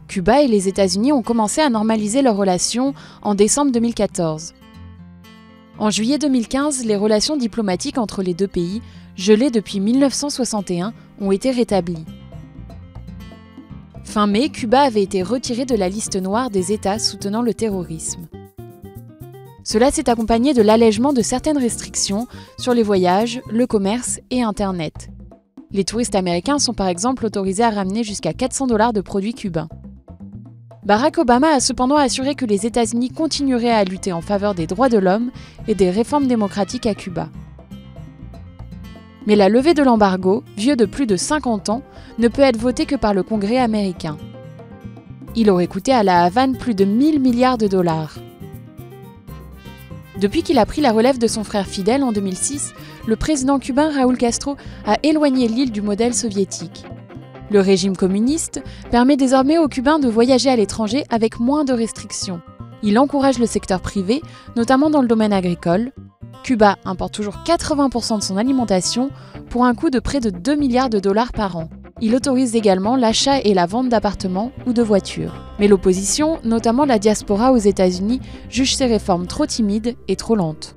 Cuba et les États-Unis ont commencé à normaliser leurs relations en décembre 2014. En juillet 2015, les relations diplomatiques entre les deux pays, gelées depuis 1961, ont été rétablies. Fin mai, Cuba avait été retiré de la liste noire des États soutenant le terrorisme. Cela s'est accompagné de l'allègement de certaines restrictions sur les voyages, le commerce et Internet. Les touristes américains sont par exemple autorisés à ramener jusqu'à 400 $ de produits cubains. Barack Obama a cependant assuré que les États-Unis continueraient à lutter en faveur des droits de l'homme et des réformes démocratiques à Cuba. Mais la levée de l'embargo, vieux de plus de 50 ans, ne peut être votée que par le Congrès américain. Il aurait coûté à la Havane plus de 1000 milliards de dollars. Depuis qu'il a pris la relève de son frère Fidel en 2006, le président cubain Raúl Castro a éloigné l'île du modèle soviétique. Le régime communiste permet désormais aux Cubains de voyager à l'étranger avec moins de restrictions. Il encourage le secteur privé, notamment dans le domaine agricole. Cuba importe toujours 80% de son alimentation pour un coût de près de 2 milliards de dollars par an. Il autorise également l'achat et la vente d'appartements ou de voitures. Mais l'opposition, notamment la diaspora aux États-Unis, juge ces réformes trop timides et trop lentes.